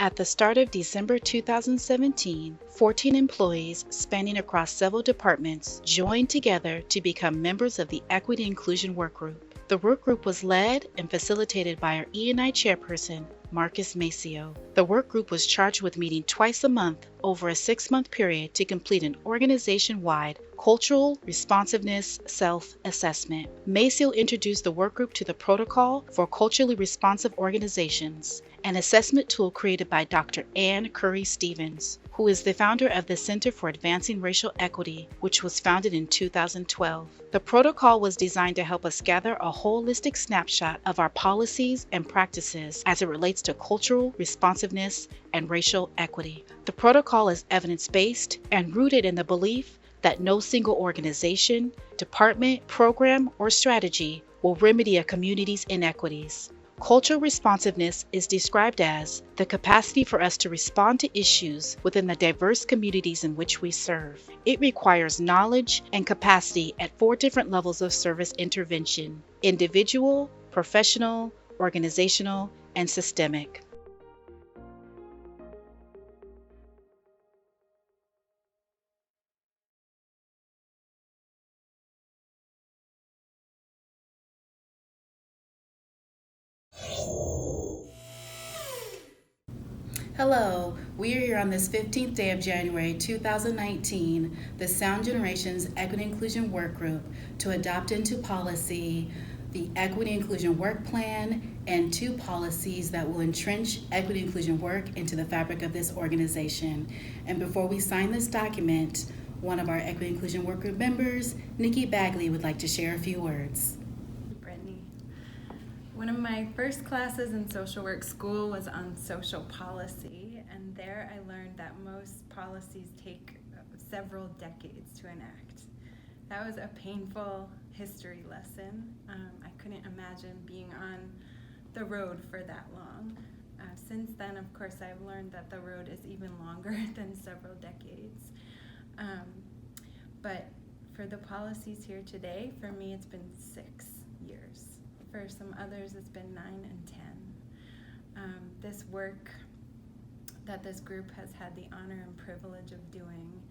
At the start of December 2017, 14 employees spanning across several departments joined together to become members of the Equity Inclusion Workgroup. The workgroup was led and facilitated by our E&I chairperson, Marcus Maceo. The workgroup was charged with meeting twice a month over a 6-month period to complete an organization-wide cultural responsiveness self-assessment. Maceo introduced the workgroup to the Protocol for Culturally Responsive Organizations, an assessment tool created by Dr. Ann Curry Stevens, who is the founder of the Center for Advancing Racial Equity, which was founded in 2012. The protocol was designed to help us gather a holistic snapshot of our policies and practices as it relates to cultural responsiveness and racial equity. The protocol is evidence-based and rooted in the belief that no single organization, department, program, or strategy will remedy a community's inequities. Cultural responsiveness is described as the capacity for us to respond to issues within the diverse communities in which we serve. It requires knowledge and capacity at 4 different levels of service intervention: individual, professional, organizational, and systemic. Hello, we are here on this 15th day of January 2019, the Sound Generations Equity Inclusion Workgroup, to adopt into policy the Equity Inclusion Work Plan and 2 policies that will entrench equity inclusion work into the fabric of this organization. And before we sign this document, one of our Equity Inclusion Workgroup members, Nikki Bagley, would like to share a few words. One of my first classes in social work school was on social policy, and there I learned that most policies take several decades to enact. That was a painful history lesson. I couldn't imagine being on the road for that long. Since then, of course, I've learned that the road is even longer than several decades. But for the policies here today, for me it's been 6 years. For some others, it's been 9 and 10. This work that this group has had the honor and privilege of doing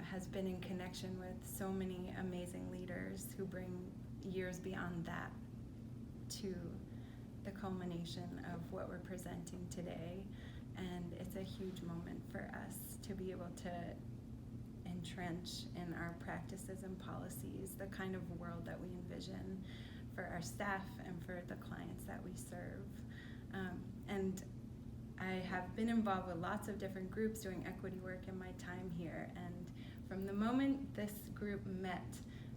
has been in connection with so many amazing leaders who bring years beyond that to the culmination of what we're presenting today. And it's a huge moment for us to be able to entrench in our practices and policies the kind of world that we envision for our staff and for the clients that we serve. And I have been involved with lots of different groups doing equity work in my time here, and from the moment this group met,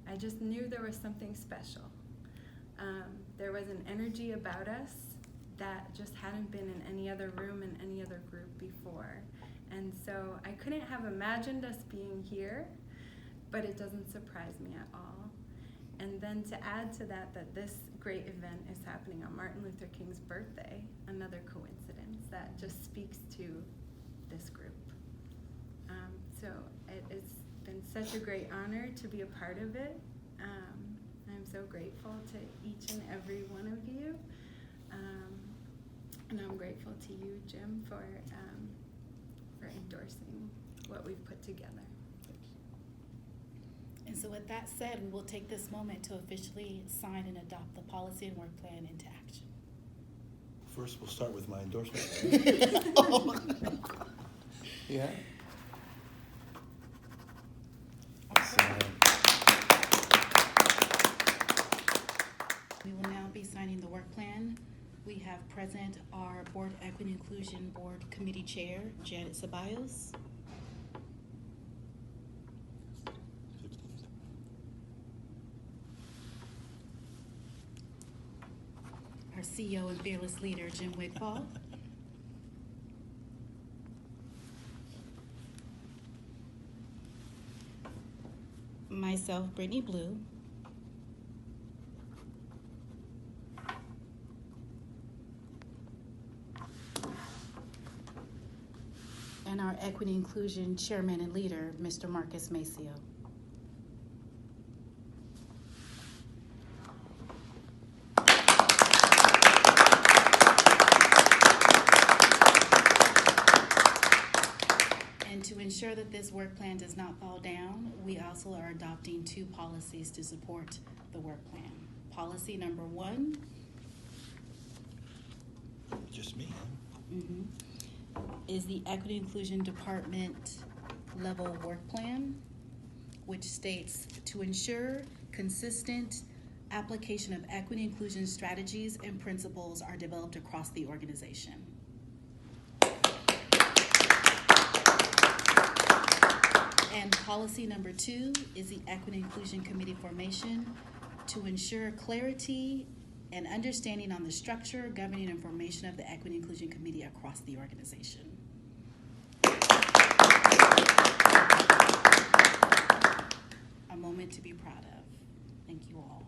I just knew there was something special. There was an energy about us that just hadn't been in any other room in any other group before. And so I couldn't have imagined us being here, but it doesn't surprise me at all. And then to add to that, that this great event is happening on Martin Luther King's birthday, another coincidence that just speaks to this group. So it's been such a great honor to be a part of it. I'm so grateful to each and every one of you. And I'm grateful to you, Jim, for endorsing what we've put together. And so with that said, we will take this moment to officially sign and adopt the policy and work plan into action. First, we'll start with my endorsement. Yeah. We will now be signing the work plan. We have present our Board Equity Inclusion Board Committee Chair, Janet Ceballos. Our CEO and fearless leader, Jim Wigfall. Myself, Brittany Blue. And our Equity Inclusion Chairman and Leader, Mr. Marcus Maceo. And to ensure that this work plan does not fall down, we also are adopting 2 policies to support the work plan. Policy number 1 Just me, huh? is the Equity Inclusion Department level work plan, which states to ensure consistent application of equity inclusion strategies and principles are developed across the organization. And policy number 2 is the Equity Inclusion Committee formation to ensure clarity and understanding on the structure, governing, and formation of the Equity Inclusion Committee across the organization. A moment to be proud of. Thank you all.